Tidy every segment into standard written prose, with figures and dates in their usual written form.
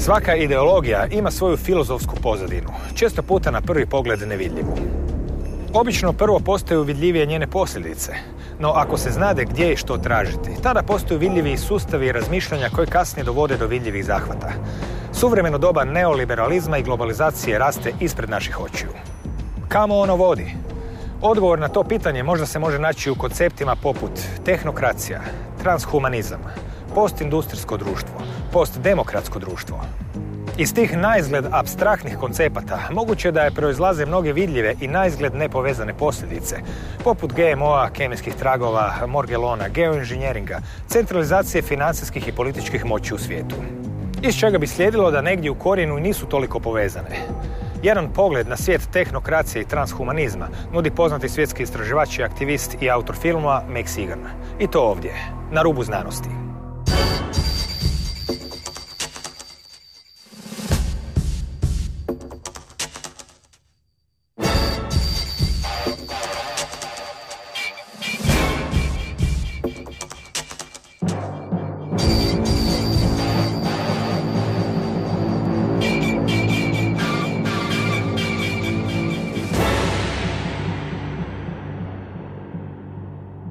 Svaka ideologija ima svoju filozofsku pozadinu, često puta na prvi pogled nevidljivu. Obično prvo postaju vidljivije njene posljedice, no ako se znade gdje i što tražiti, tada postaju vidljivi i sustavi razmišljanja koji kasnije dovode do vidljivih zahvata. Suvremeno doba neoliberalizma i globalizacije raste ispred naših očiju. Kamo ono vodi? Odgovor na to pitanje možda se može naći u konceptima poput tehnokracija, transhumanizam, postindustrijsko društvo, postdemokratsko društvo. Iz tih naizgled apstraktnih koncepata moguće da je proizlaze mnoge vidljive i naizgled nepovezane posljedice, poput GMO-a, kemijskih tragova, morgelona, geoinženjeringa, centralizacije financijskih i političkih moći u svijetu. Iz čega bi slijedilo da negdje u korijenu nisu toliko povezane. Jedan pogled na svijet tehnokracije i transhumanizma nudi poznati svjetski istraživač i aktivist i autor filmova Max Igan. I to ovdje, na Rubu Znanosti.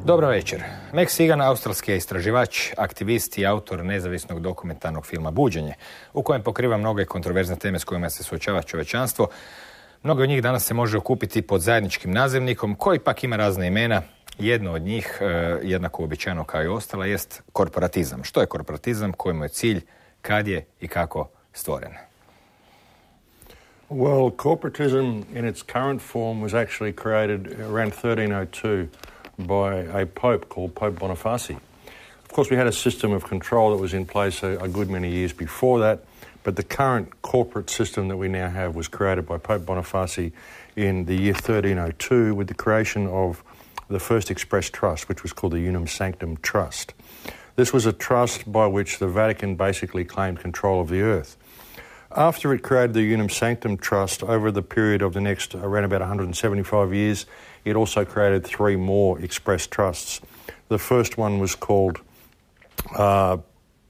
Dobro večer. Max Igan, australski je istraživač, aktivist i autor nezavisnog dokumentarnog filma Buđenje, u kojem pokriva mnoge kontroverzne teme s kojima se suočava čovječanstvo. Mnogo od njih danas se može okupiti pod zajedničkim nazivnikom, koji pak ima razne imena. Jedno od njih, jednako uobičajeno kao i ostala, jest korporatizam. Što je korporatizam, koji mu je cilj, kad je i kako stvoren? Well, corporatism in its current form was actually created around 1302 by a pope called Pope Boniface. Of course, we had a system of control that was in place a good many years before that, but the current corporate system that we now have was created by Pope Boniface in the year 1302 with the creation of the first express trust, which was called the Unum Sanctum Trust. This was a trust by which the Vatican basically claimed control of the earth. After it created the Unum Sanctum Trust, over the period of the next around about 175 years, it also created three more express trusts. The first one was called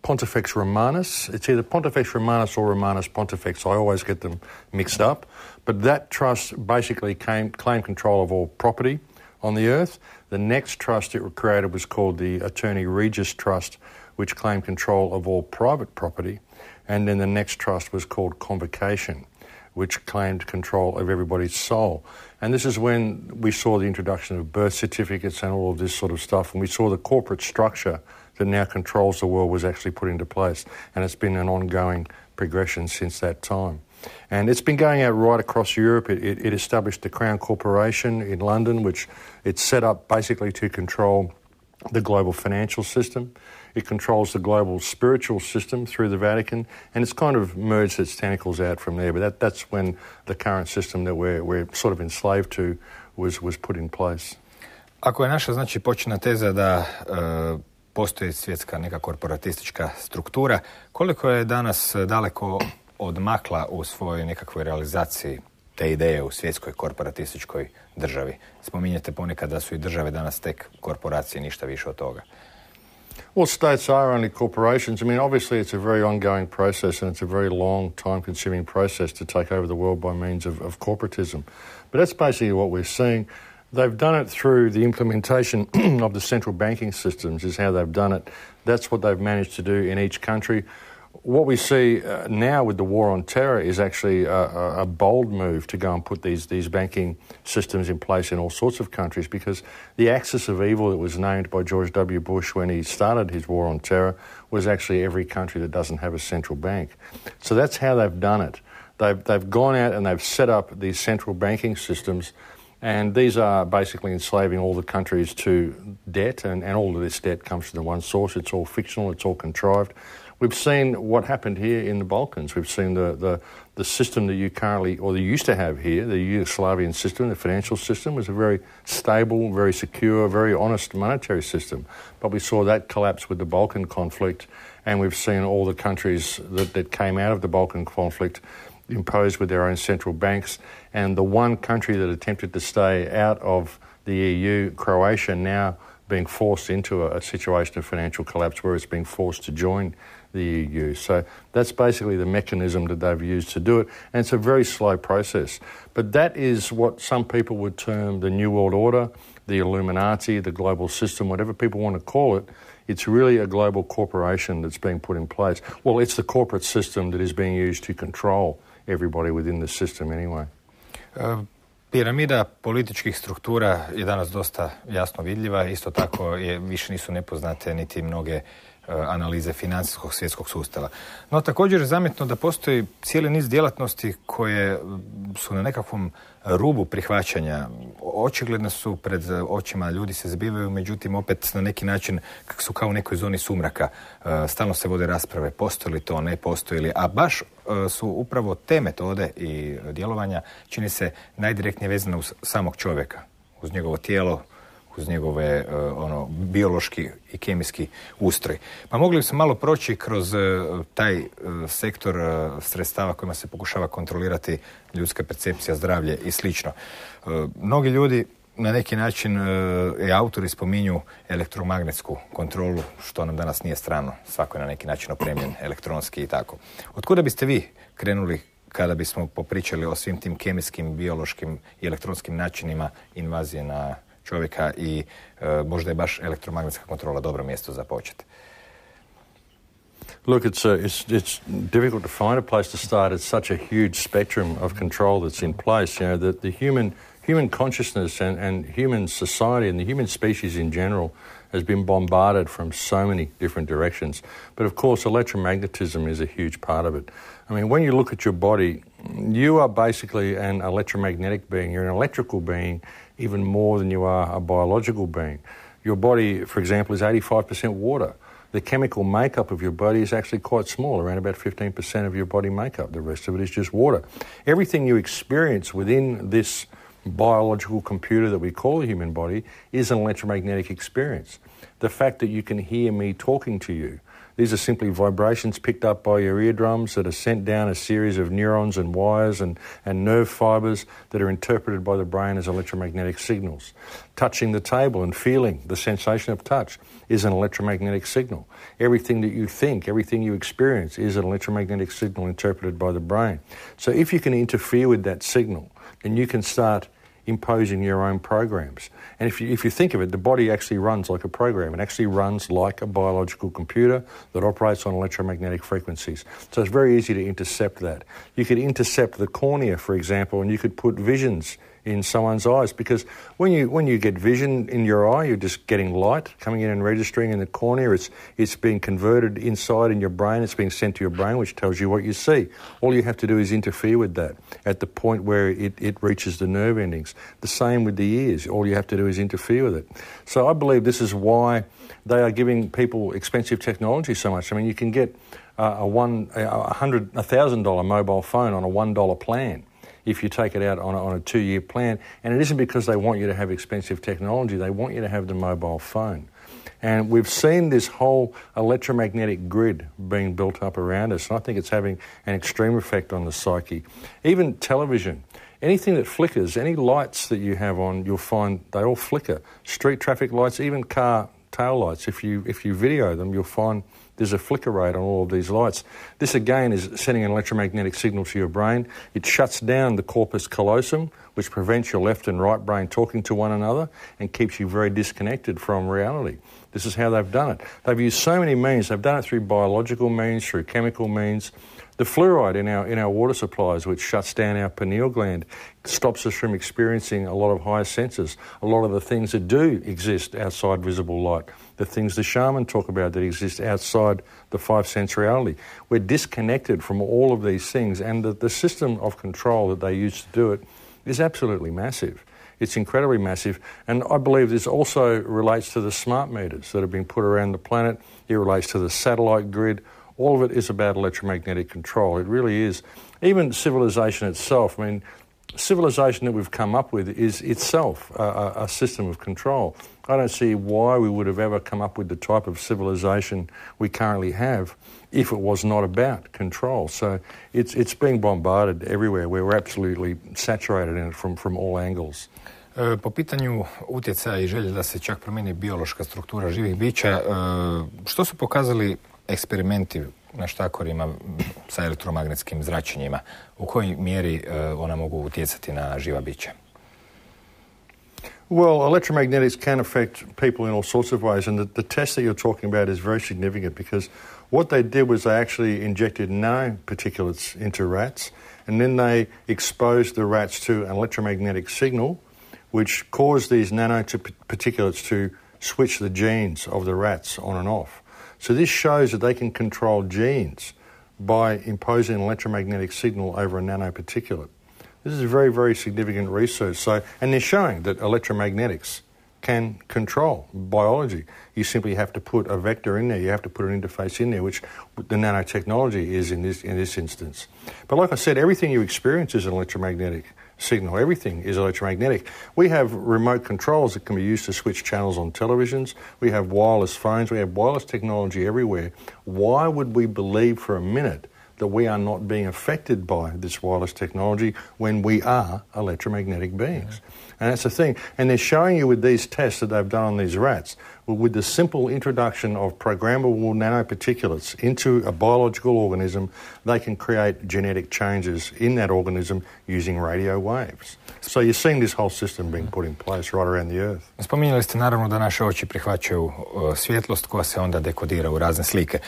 Pontifex Romanus. It's either Pontifex Romanus or Romanus Pontifex. I always get them mixed up. But that trust basically claimed control of all property on the earth. The next trust it created was called the Attorney Regis Trust, which claimed control of all private property. And then the next trust was called Convocation, which claimed control of everybody's soul. And this is when we saw the introduction of birth certificates and all of this sort of stuff, and we saw the corporate structure that now controls the world was actually put into place. And it's been an ongoing progression since that time. And it's been going out right across Europe. It established the Crown Corporation in London, which it's set up basically to control the global financial system. It controls the global spiritual system through the Vatican, and it's kind of merged its tentacles out from there. But that's when the current system that we're sort of enslaved to was put in place. Ako je naša, znači, početna teza da postoji svjetska neka korporatistička struktura, koliko je danas daleko odmakla u svojoj nekakvoj realizaciji te ideje u svjetskoj korporatističkoj državi? Spominjete ponekad da su i države danas tek korporacije, ništa više od toga. Well, states are only corporations. I mean, obviously it's a very ongoing process and it's a very long, time-consuming process to take over the world by means of corporatism. But that's basically what we're seeing. They've done it through the implementation of the central banking systems is how they've done it. That's what they've managed to do in each country. What we see now with the war on terror is actually a bold move to go and put these banking systems in place in all sorts of countries, because the axis of evil that was named by George W. Bush when he started his war on terror was actually every country that doesn't have a central bank. So that's how they've done it. They've gone out and they've set up these central banking systems, and these are basically enslaving all the countries to debt, and all of this debt comes from the one source. It's all fictional, it's all contrived. We've seen what happened here in the Balkans. We've seen the system that you currently, or that you used to have here, the Yugoslavian system, the financial system, was a very stable, very secure, very honest monetary system. But we saw that collapse with the Balkan conflict, and we've seen all the countries that came out of the Balkan conflict imposed with their own central banks. And the one country that attempted to stay out of the EU, Croatia, now being forced into a situation of financial collapse where it's being forced to join the EU. So that's basically the mechanism that they've used to do it, and it's a very slow process. But that is what some people would term the New World Order, the Illuminati, the global system, whatever people want to call it. It's really a global corporation that's being put in place. Well, it's the corporate system that is being used to control everybody within the system anyway. Piramida političkih struktura je danas dosta jasno vidljiva, isto tako više nisu nepoznate niti mnoge analize financijskog svjetskog sustava. No također je zamjetno da postoji cijeli niz djelatnosti koje su na nekakvom rubu prihvaćanja. Očigledno su pred očima, ljudi se zbivaju, međutim opet na neki način su kao u nekoj zoni sumraka. Stalno se vode rasprave, postoji li to, ne postoji li, a baš su upravo te metode i djelovanja čini se najdirektnije vezane uz samog čovjeka, uz njegovo tijelo, uz njegove biološki i kemijski ustroj. Pa mogli bi se malo proći kroz taj sektor sredstava kojima se pokušava kontrolirati ljudska percepcija, zdravlje i slično. Mnogi ljudi na neki način i autori spominju elektromagnetsku kontrolu, što nam danas nije strano. Svako je na neki način opremljen elektronski i tako. Otkuda biste vi krenuli kada bismo popričali o svim tim kemijskim, biološkim i elektronskim načinima invazije na čovjeka i možda je baš elektromagnetska kontrola dobro mjesto za početi? Look, it's difficult to find a place to start. It's such a huge spectrum of control that's in place. You know, that the human consciousness and human society and the human species in general has been bombarded from so many different directions. But of course, electromagnetism is a huge part of it. I mean, when you look at your body, you are basically an electromagnetic being. You're an electrical being even more than you are a biological being. Your body, for example, is 85% water. The chemical makeup of your body is actually quite small, around about 15% of your body makeup. The rest of it is just water. Everything you experience within this biological computer that we call the human body is an electromagnetic experience. The fact that you can hear me talking to you, these are simply vibrations picked up by your eardrums that are sent down a series of neurons and wires and nerve fibers that are interpreted by the brain as electromagnetic signals. Touching the table and feeling the sensation of touch is an electromagnetic signal. Everything that you think, everything you experience is an electromagnetic signal interpreted by the brain. So if you can interfere with that signal, then you can start imposing your own programs. And if you think of it, the body actually runs like a program. It actually runs like a biological computer that operates on electromagnetic frequencies. So it's very easy to intercept that. You could intercept the cornea, for example, and you could put visions in someone's eyes, because when you get vision in your eye, you're just getting light coming in and registering in the cornea. It's being converted inside in your brain. It's being sent to your brain, which tells you what you see. All you have to do is interfere with that at the point where it reaches the nerve endings. The same with the ears. All you have to do is interfere with it. So I believe this is why they are giving people expensive technology so much. I mean, you can get a $1,000 mobile phone on a $1 plan if you take it out on a 2-year plan. And it isn't because they want you to have expensive technology. They want you to have the mobile phone. And we've seen this whole electromagnetic grid being built up around us, and I think it's having an extreme effect on the psyche. Even television, anything that flickers, any lights that you have on, you'll find they all flicker. Street traffic lights, even car tail lights, if you video them, you'll find there's a flicker rate on all of these lights. This again is sending an electromagnetic signal to your brain. It shuts down the corpus callosum, which prevents your left and right brain talking to one another and keeps you very disconnected from reality. This is how they've done it. They've used so many means. They've done it through biological means, through chemical means. The fluoride in our water supplies, which shuts down our pineal gland, stops us from experiencing a lot of higher senses, a lot of the things that do exist outside visible light, the things the shaman talk about that exist outside the 5 sense reality. We're disconnected from all of these things, and the system of control that they use to do it is absolutely massive. It's incredibly massive, and I believe this also relates to the smart meters that have been put around the planet. It relates to the satellite grid. All of it is about electromagnetic control. It really is. Even civilization itself, I mean, civilization that we've come up with is itself a system of control. I don't see why we would have ever come up with the type of civilization we currently have if it was not about control. So it's being bombarded everywhere. We're absolutely saturated in it from all angles. Po pitanju utjecaja i želje da se čak promijeni biološka struktura živih bića, što su pokazali eksperimenti na štakorima sa elektromagnetskim zračenjima? U kojoj mjeri ona mogu utjecati na živa bića? Well, electromagnetics can affect people in all sorts of ways, and the test that you're talking about is very significant because what they did was they actually injected nanoparticulates into rats, and then they exposed the rats to an electromagnetic signal which caused these nanoparticulates to switch the genes of the rats on and off. So this shows that they can control genes by imposing an electromagnetic signal over a nanoparticulate. This is very, very significant research. So, and they're showing that electromagnetics can control biology. You simply have to put a vector in there. You have to put an interface in there, which the nanotechnology is in this instance. But like I said, everything you experience is an electromagnetic signal. Everything is electromagnetic. We have remote controls that can be used to switch channels on televisions. We have wireless phones. We have wireless technology everywhere. Why would we believe for a minute that we are not being affected by this wireless technology when we are electromagnetic beings? And that's the thing. And they're showing you with these tests that they've done on these rats, with the simple introduction of programmable nanoparticulates into a biological organism, they can create genetic changes in that organism using radio waves. So you're seeing this whole system being put in place right around the Earth. Spominjali ste naravno da naše oči prihvaćaju svjetlost koja se onda dekodira u razne slike.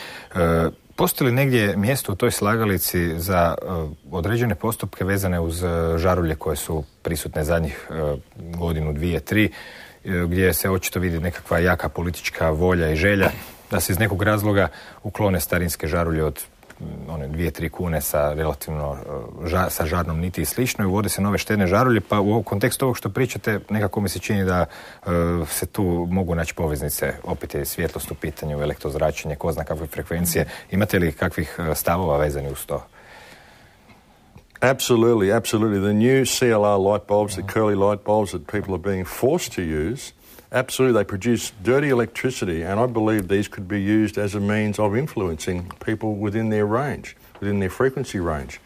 Postoji li negdje mjesto u toj slagalici za određene postupke vezane uz žarulje koje su prisutne zadnjih godinu, dvije, tri, gdje se očito vidi nekakva jaka politička volja i želja da se iz nekog razloga uklone starinske žarulje od 2-3 kune sa relativno sa žarnom niti i slično i uvode se nove štedne žarulje, pa u kontekstu ovog što pričate nekako mi se čini da se tu mogu naći poveznice, opet je svjetlost u pitanju, elektrozračenje, ko zna kakve frekvencije. Imate li kakvih stavova vezani uz to? Absolutely. The new CLR light bulbs, the curly light bulbs that people are being forced to use, absolutely, they produce dirty electricity, and I believe these could be used as a means of influencing people within their range, within their frequency range.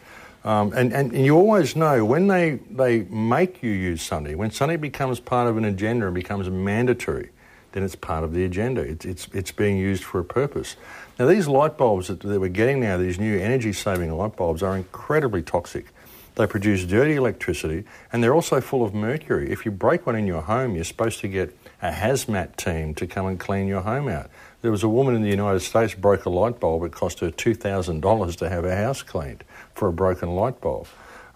And you always know when they make you use something, when something becomes part of an agenda and becomes mandatory, then it's part of the agenda. It's being used for a purpose. Now, these light bulbs that we're getting now, these new energy-saving light bulbs, are incredibly toxic. They produce dirty electricity, and they're also full of mercury. If you break one in your home, you're supposed to get a hazmat team to come and clean your home out. There was a woman in the United States broke a light bulb. It cost her $2,000 to have her house cleaned for a broken light bulb.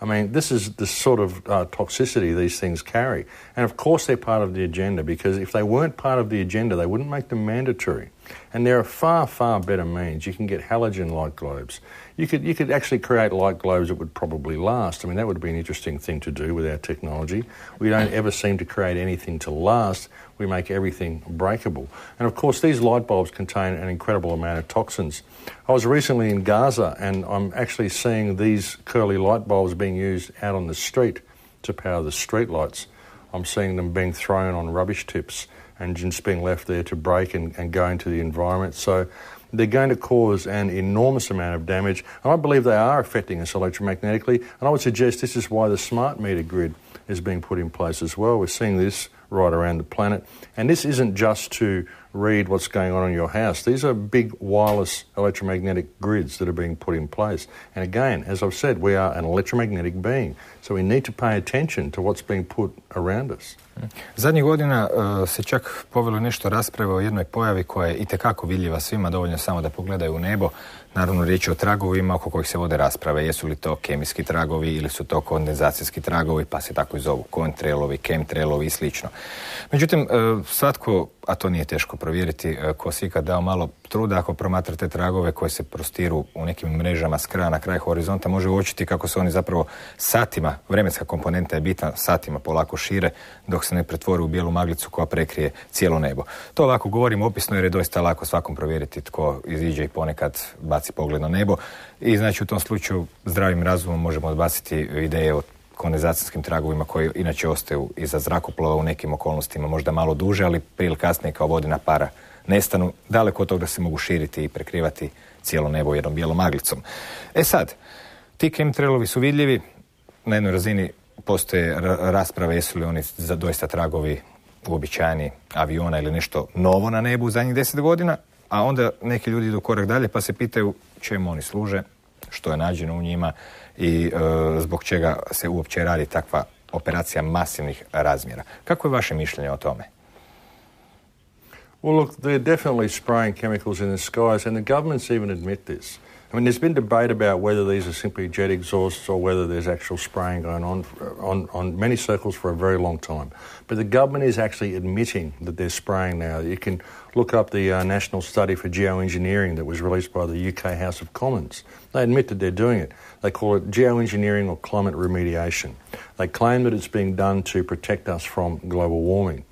I mean, this is the sort of toxicity these things carry. And of course they're part of the agenda, because if they weren't part of the agenda, they wouldn't make them mandatory. And there are far, far better means. You can get halogen light globes. You could actually create light globes that would probably last. I mean, that would be an interesting thing to do with our technology. We don't ever seem to create anything to last. We make everything breakable. And of course, these light bulbs contain an incredible amount of toxins. I was recently in Gaza, and I'm actually seeing these curly light bulbs being used out on the street to power the street lights. I'm seeing them being thrown on rubbish tips and just being left there to break and go into the environment. So they're going to cause an enormous amount of damage. And I believe they are affecting us electromagnetically. And I would suggest this is why the smart meter grid is being put in place as well. We're seeing this right around the planet. And this isn't just to read what's going on in your house. These are big wireless electromagnetic grids that are being put in place. And again, as I've said, we are an electromagnetic being. So we need to pay attention to what's being put around us. Zadnjih godina se čak povelo nešto rasprave o jednoj pojavi koja je itekako vidljiva svima, dovoljno samo da pogledaju u nebo. Naravno, riječ je o tragovima oko kojih se vode rasprave. Jesu li to kemijski tragovi ili su to kondenzacijski tragovi, pa se tako i zovu kontrailovi, chemtrailovi i slično. Međutim, svatko, a to nije teško provjeriti, ko si ikad dao malo truda, ako promatrate tragove koji se prostiru u nekim mrežama s kraja na kraj horizonta, može uočiti kako se oni zapravo satima, vremenska komponenta je bitna, satima polako šire dok se ne pretvori u bijelu maglicu koja prekrije cijelo nebo. To ovako govorim opisno jer je doista lako svakom provjeriti tko iziđe i ponekad baci pogled na nebo. I znači u tom slučaju zdravim razumom možemo odbaciti ideje o kondenzacijskim tragovima koji inače ostaju iza zrakoplova u nekim okolnostima možda malo duže, ali prije ili kasnije kao vodena para nestanu, daleko od toga da se mogu širiti i prekrivati cijelo nebo jednom bijelom maglicom. E sad, ti chemtrailovi su vidljivi na jednoj razini postoje rasprave jesu li oni doista tragovi uobičajeni aviona ili nešto novo na nebu u zadnjih 10 godina, a onda neki ljudi idu korak dalje pa se pitaju čemu oni služe, što je nađeno u njima i zbog čega se uopće radi takva operacija masivnih razmjera. Kako je vaše mišljenje o tome? Well, look, they're definitely spraying chemicals in the skies, and the governments even admit this. I mean, there's been debate about whether these are simply jet exhausts or whether there's actual spraying going on many circles for a very long time. But the government is actually admitting that they're spraying now. You can look up the National Study for Geoengineering that was released by the UK House of Commons. They admit that they're doing it. They call it geoengineering or climate remediation. They claim that it's being done to protect us from global warming.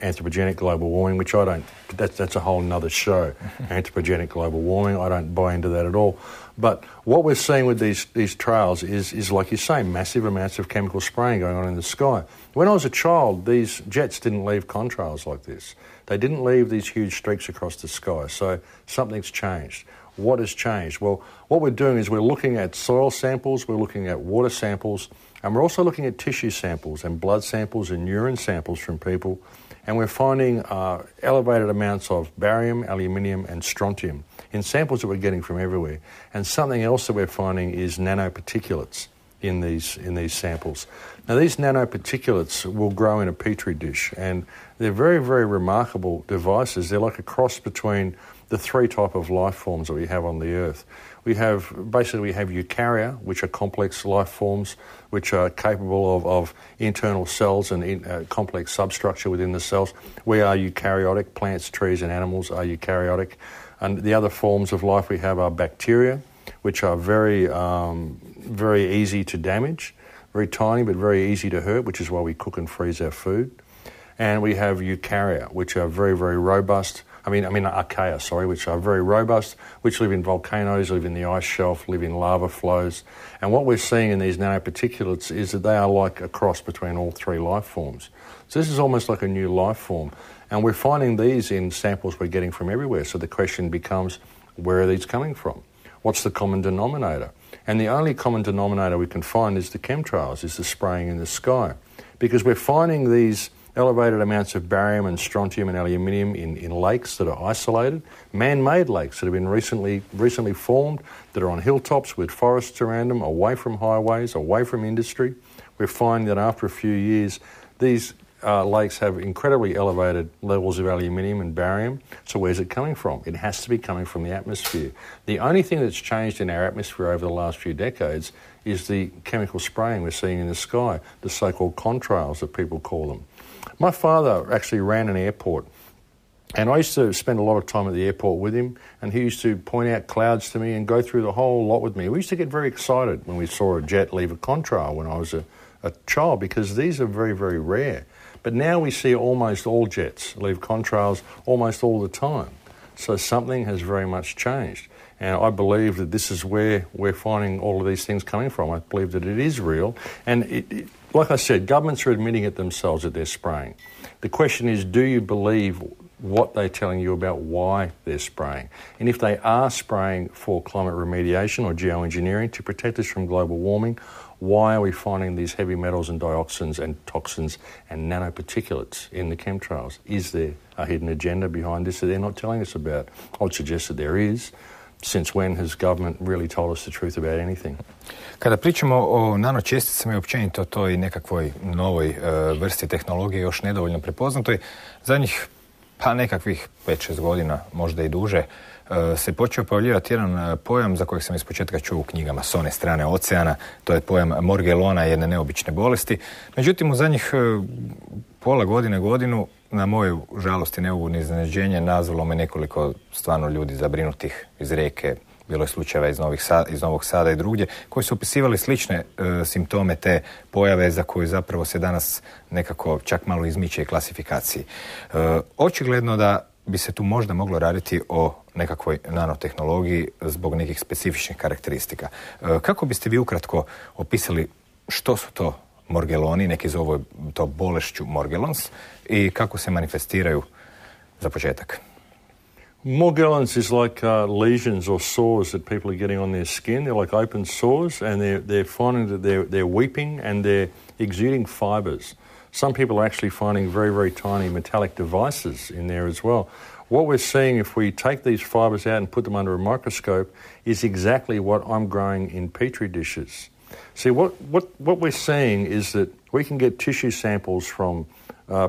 Anthropogenic global warming, which I don't, that's a whole nother show. Anthropogenic global warming, I don't buy into that at all. But what we're seeing with these trials is, like you say, massive amounts of chemical spraying going on in the sky. When I was a child, these jets didn't leave contrails like this. They didn't leave these huge streaks across the sky. So something's changed. What has changed? Well, what we're doing is we're looking at soil samples, we're looking at water samples, and we're also looking at tissue samples and blood samples and urine samples from people. And we're finding elevated amounts of barium, aluminium and strontium in samples that we're getting from everywhere. And something else that we're finding is nanoparticulates in these samples. Now, these nanoparticulates will grow in a petri dish, and they're very, very remarkable devices. They're like a cross between the three type of life forms that we have on the Earth. We have eukarya, which are complex life forms, which are capable of internal cells and complex substructure within the cells. We are eukaryotic. Plants, trees and animals are eukaryotic. And the other forms of life we have are bacteria, which are very, very easy to damage, very tiny but very easy to hurt, which is why we cook and freeze our food. And we have eukarya, which are very, very robust. Archaea, which are very robust, which live in volcanoes, live in the ice shelf, live in lava flows. And what we're seeing in these nanoparticulates is that they are like a cross between all three life forms. So this is almost like a new life form. And we're finding these in samples we're getting from everywhere. So the question becomes, where are these coming from? What's the common denominator? And the only common denominator we can find is the chemtrails, is the spraying in the sky. Because we're finding these elevated amounts of barium and strontium and aluminium in lakes that are isolated, man-made lakes that have been recently formed, that are on hilltops with forests around them, away from highways, away from industry. We're finding that after a few years, these lakes have incredibly elevated levels of aluminium and barium. So where's it coming from? It has to be coming from the atmosphere. The only thing that's changed in our atmosphere over the last few decades is the chemical spraying we're seeing in the sky, the so-called contrails that people call them. My father actually ran an airport, and I used to spend a lot of time at the airport with him, and he used to point out clouds to me and go through the whole lot with me. We used to get very excited when we saw a jet leave a contrail when I was a child, because these are very, very rare. But now we see almost all jets leave contrails almost all the time. So something has very much changed. And I believe that this is where we're finding all of these things coming from. I believe that it is real. And like I said, governments are admitting it themselves that they're spraying. The question is, do you believe what they're telling you about why they're spraying? And if they are spraying for climate remediation or geoengineering to protect us from global warming, why are we finding these heavy metals and dioxins and toxins and nanoparticulates in the chemtrails? Is there a hidden agenda behind this that they're not telling us about? I would suggest that there is. Since when has government really told us the truth about anything? Kada pričamo o nanočesticama i općenito toj nekakvoj novoj vrsti tehnologije još nedovoljno prepoznatoj, zadnjih nekakvih 5-6 godina, možda i duže, se počeo pojavljivati jedan pojam za kojeg sam iz početka čuo u knjigama s one strane oceana, to je pojam morgelona, jedne neobične bolesti. Međutim, u zadnjih pola godine, godinu, na moju žalost i neugodno iznenađenje, nazvalo me nekoliko stvarno ljudi zabrinutih iz Rijeke, bilo je slučajeva iz Novog Sada i drugdje, koji su opisivali slične simptome te pojave za koju zapravo se danas nekako čak malo izmiče klasifikaciji. Očigledno da bi se tu možda moglo raditi o nekakvoj nanotehnologiji zbog nekih specifičnih karakteristika. Kako biste vi ukratko opisali što su to morgeloni, neki zovu to bolešću morgelons, i kako se manifestiraju za početak? Morgellons is like lesions or sores that people are getting on their skin. They're like open sores, and they're finding that they're weeping and they're exuding fibres. Some people are actually finding very, very tiny metallic devices in there as well. What we're seeing if we take these fibres out and put them under a microscope is exactly what I'm growing in petri dishes. See, what we're seeing is that we can get tissue samples from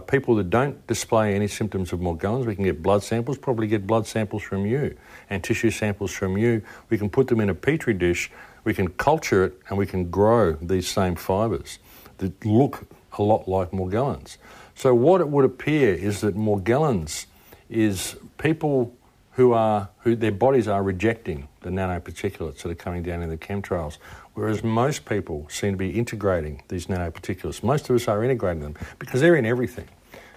people that don't display any symptoms of Morgellons. We can get blood samples, probably get blood samples from you and tissue samples from you. We can put them in a petri dish, we can culture it, and we can grow these same fibres that look a lot like Morgellons. So what it would appear is that Morgellons is people who their bodies are rejecting the nanoparticulates that are coming down in the chemtrails, whereas most people seem to be integrating these nanoparticulates. Most of us are integrating them because they're in everything.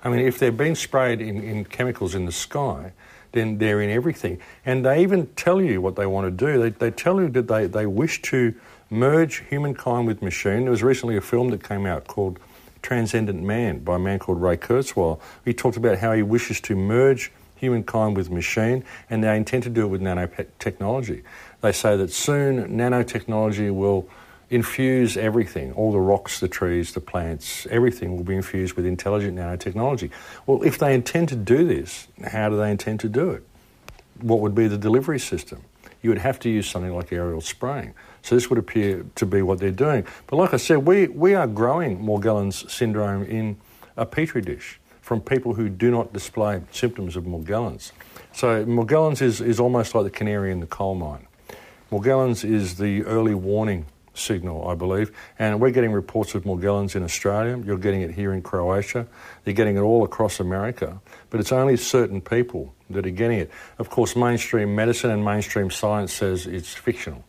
I mean, if they're being sprayed in chemicals in the sky, then they're in everything. And they even tell you what they want to do. They tell you that they wish to merge humankind with machine. There was recently a film that came out called Transcendent Man by a man called Ray Kurzweil. He talked about how he wishes to merge humankind with machine, and they intend to do it with nanotechnology. They say that soon nanotechnology will infuse everything, all the rocks, the trees, the plants, everything will be infused with intelligent nanotechnology. Well, if they intend to do this, how do they intend to do it? What would be the delivery system? You would have to use something like aerial spraying. So this would appear to be what they're doing. But like I said, we are growing Morgellons syndrome in a petri dish from people who do not display symptoms of Morgellons. So Morgellons is almost like the canary in the coal mine. Morgellons is the early warning signal, I believe, and we're getting reports of Morgellons in Australia. You're getting it here in Croatia. They're getting it all across America, but it's only certain people that are getting it. Of course, mainstream medicine and mainstream science says it's fictional.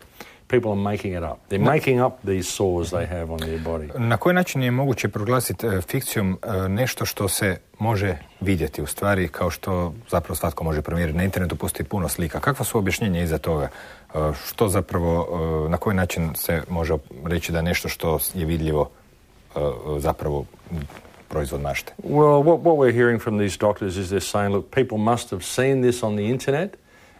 People are making it up. They're making up these sores they have on their body. Na koji način je moguće proglasiti fikcijom nešto što se može vidjeti u stvari, kao što zapravo svatko može provjeriti? Na internetu postoji puno slika. Kakva su objašnjenja iza toga? Što zapravo, na koji način se može reći da nešto što je vidljivo zapravo proizvod mašte? Well, what we're hearing from these doctors is they're saying, look, people must have seen this on the internet,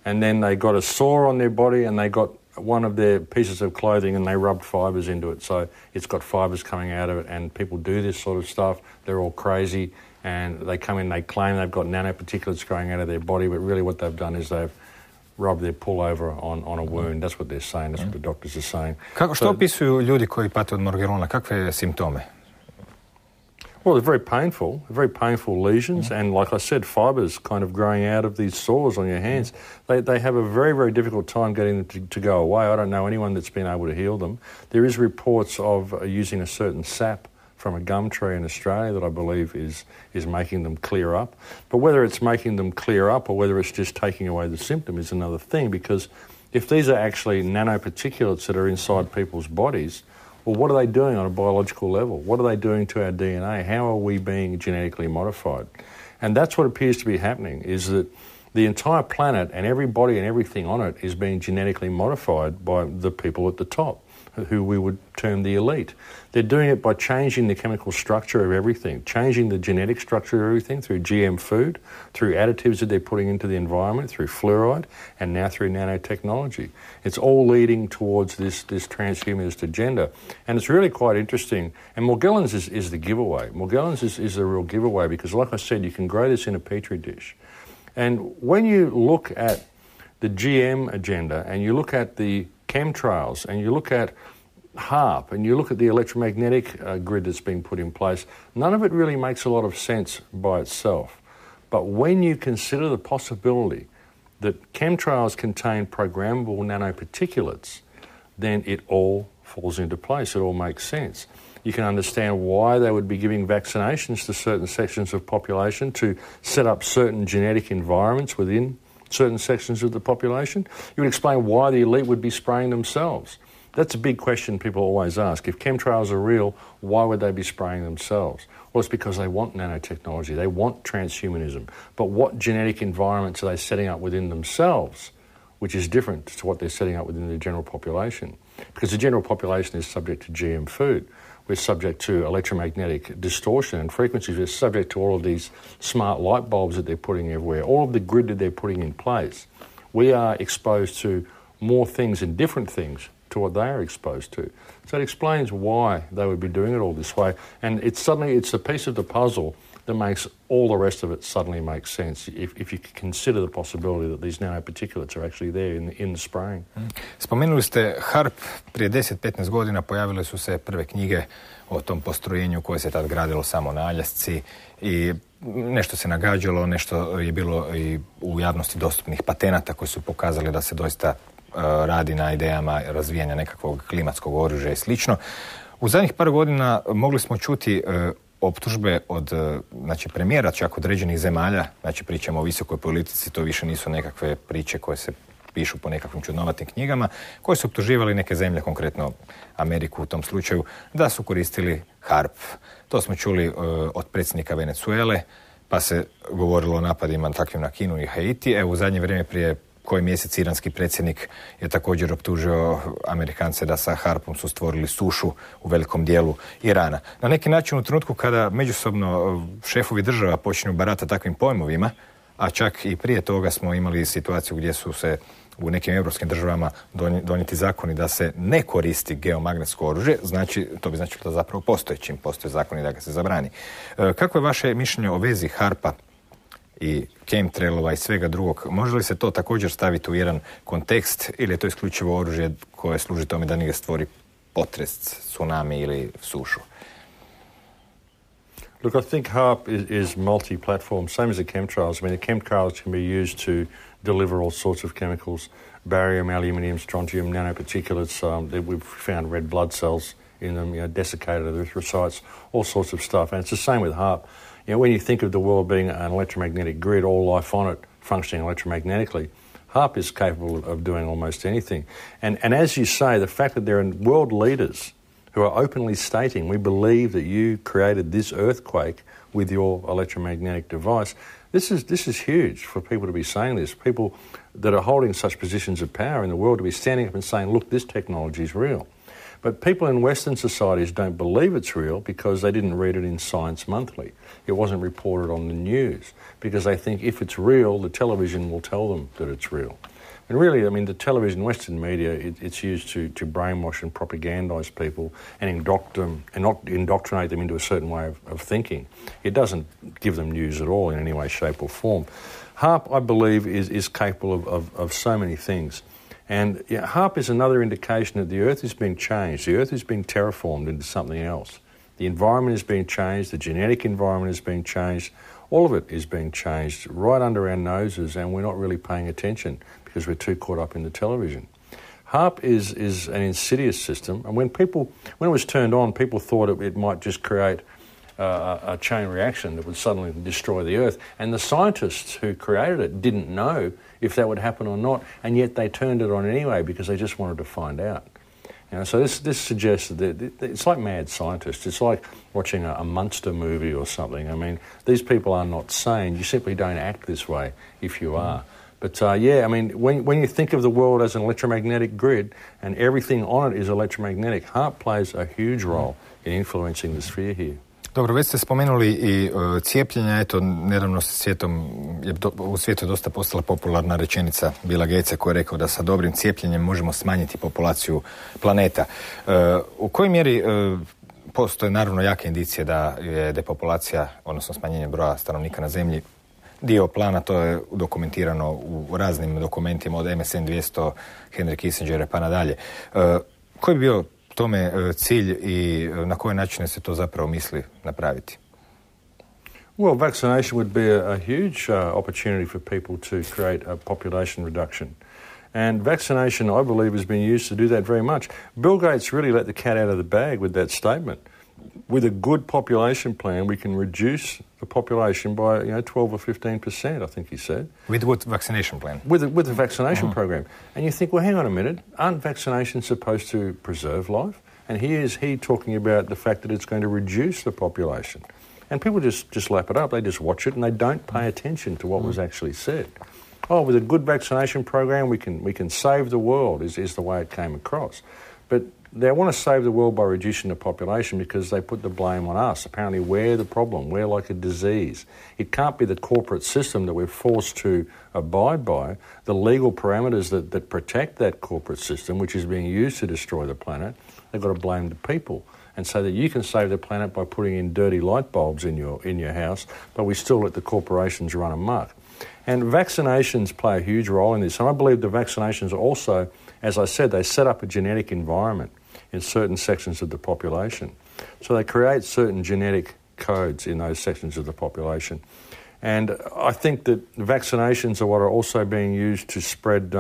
and then they got a sore on their body, and they got one of their pieces of clothing and they rubbed fibres into it. So it's got fibres coming out of it, and people do this sort of stuff. They're all crazy, and they come in, they claim they've got nanoparticulates growing out of their body, but really what they've done is they've rubbed their pullover on a wound. That's what they're saying. That's what the doctors are saying. Što opisuju ljudi koji pate od Morgellona? Kakve simptome? Well, they're very painful lesions, and like I said, fibres kind of growing out of these sores on your hands. They have a very, very difficult time getting them to go away. I don't know anyone that's been able to heal them. There is reports of using a certain sap from a gum tree in Australia that I believe is making them clear up. But whether it's making them clear up or whether it's just taking away the symptom is another thing, because if these are actually nanoparticulates that are inside people's bodies, well, what are they doing on a biological level? What are they doing to our DNA? How are we being genetically modified? And that's what appears to be happening, is that the entire planet and every body and everything on it is being genetically modified by the people at the top, who we would term the elite. They're doing it by changing the chemical structure of everything, changing the genetic structure of everything through GM food, through additives that they're putting into the environment, through fluoride, and now through nanotechnology. It's all leading towards this transhumanist agenda. And it's really quite interesting. And Morgellons is the giveaway. Morgellons is the real giveaway because, like I said, you can grow this in a petri dish. And when you look at the GM agenda and you look at the chemtrails and you look at HAARP and you look at the electromagnetic grid that's being put in place, none of it really makes a lot of sense by itself. But when you consider the possibility that chemtrails contain programmable nanoparticulates, then it all falls into place. It all makes sense. You can understand why they would be giving vaccinations to certain sections of population to set up certain genetic environments within certain sections of the population. You would explain why the elite would be spraying themselves. That's a big question people always ask. If chemtrails are real, why would they be spraying themselves? Well, it's because they want nanotechnology. They want transhumanism. But what genetic environments are they setting up within themselves, which is different to what they're setting up within the general population? Because the general population is subject to GM food. We're subject to electromagnetic distortion and frequencies. We're subject to all of these smart light bulbs that they're putting everywhere, all of the grid that they're putting in place. We are exposed to more things and different things to what they are exposed to. So it explains why they would be doing it all this way. And it's a piece of the puzzle that makes all the rest of it suddenly make sense if you consider the possibility that these nanoparticulates are actually there in the spraying. Spomenuli ste HARP, prije 10-15 godina pojavile su se prve knjige o tom postrojenju koje se tad gradilo samo na Aljasci i nešto se nagađalo, nešto je bilo i u javnosti dostupnih patenata koji su pokazali da se doista radi na idejama razvijanja nekakvog klimatskog oružja i slično. U zadnjih par godina mogli smo čuti optužbe od premijera čak određenih zemalja, znači pričamo o visokoj politici, to više nisu nekakve priče koje se pišu po nekakvim čudnovatim knjigama, koje su optuživali neke zemlje, konkretno Ameriku u tom slučaju, da su koristili HARP. To smo čuli od predsjednika Venezuele, pa se govorilo o napadima takvim na Kinu i Haiti. Evo u zadnje vrijeme prije koji mjesec iranski predsjednik je također optužio Amerikance da sa HARP-om su stvorili sušu u velikom dijelu Irana. Na neki način u trenutku kada međusobno šefovi država počinju baratati takvim pojmovima, a čak i prije toga smo imali situaciju gdje su se u nekim europskim državama donijeti zakoni da se ne koristi geomagnetsko oružje, to bi značilo da zapravo postoji čim postoje zakoni da ga se zabrani. Kako je vaše mišljenje o vezi HARP-a i chemtrailova i svega drugog? Može li se to također staviti u jedan kontekst ili je to isključivo oružje koje služi tome da negdje stvori potres, tsunami ili sušu? Look, I think HARP is multi-platform, same as the chemtrails. I mean, the chemtrails can be used to deliver all sorts of chemicals, barium, aluminium, strontium, nanoparticulates. We've found red blood cells in them, desiccated erythrocytes, all sorts of stuff. And it's the same with HARP. When you think of the world being an electromagnetic grid, all life on it functioning electromagnetically, HARP is capable of doing almost anything. And as you say, the fact that there are world leaders who are openly stating, we believe that you created this earthquake with your electromagnetic device, this is huge for people to be saying this. People that are holding such positions of power in the world to be standing up and saying, look, this technology is real. But people in Western societies don't believe it's real because they didn't read it in Science Monthly. It wasn't reported on the news because they think if it's real, the television will tell them that it's real. And really, I mean, the television, Western media, it's used to brainwash and propagandise people and indoctrinate them into a certain way of thinking. It doesn't give them news at all in any way, shape or form. HARP, I believe, is capable of so many things. And HARP is another indication that the Earth is being changed. The Earth is being terraformed into something else. The environment is being changed. The genetic environment is being changed. All of it is being changed right under our noses, and we're not really paying attention because we're too caught up in the television. HARP is an insidious system, and when it was turned on, people thought it might just create a chain reaction that would suddenly destroy the Earth. And the scientists who created it didn't know if that would happen or not, and yet they turned it on anyway because they just wanted to find out. So this suggests that it's like mad scientists. It's like watching a monster movie or something. I mean, these people are not sane. You simply don't act this way if you are. But I mean, when you think of the world as an electromagnetic grid and everything on it is electromagnetic, HARP plays a huge role in influencing the sphere here. Dobro, već ste spomenuli i cijepljenja. Eto, nedavno u svijetu je dosta postala popularna rečenica Billa Gatesa koji je rekao da sa dobrim cijepljenjem možemo smanjiti populaciju planeta. U kojoj mjeri postoje naravno jake indicije da je depopulacija, odnosno smanjenje broja stanovnika na Zemlji, dio plana, to je dokumentirano u raznim dokumentima od MSN 200, Henry Kissingera pa nadalje. Koji bi bio tome cilj i na koje načine se to zapravo misli napraviti? Well, vaccination would be a huge opportunity for people to create a population reduction. And vaccination, I believe, has been used to do that very much. Bill Gates really let the cat out of the bag with that statement. With a good population plan, we can reduce the population by 12 or 15%, I think he said. With what vaccination plan? With the vaccination program. And you think, well, hang on a minute, aren't vaccinations supposed to preserve life? And here is he talking about the fact that it's going to reduce the population. And people just lap it up, they just watch it and they don't pay attention to what was actually said. Oh, with a good vaccination program, we can save the world, is the way it came across. But they want to save the world by reducing the population because they put the blame on us. Apparently we're the problem. We're like a disease. It can't be the corporate system that we're forced to abide by, the legal parameters that protect that corporate system, which is being used to destroy the planet. They've got to blame the people and say that you can save the planet by putting in dirty light bulbs in your house, but we still let the corporations run amok. And vaccinations play a huge role in this. And I believe the vaccinations also, as I said, they set up a genetic environment in certain sections of the population. So they create certain genetic codes in those sections of the population. And I think that vaccinations are what are also being used to spread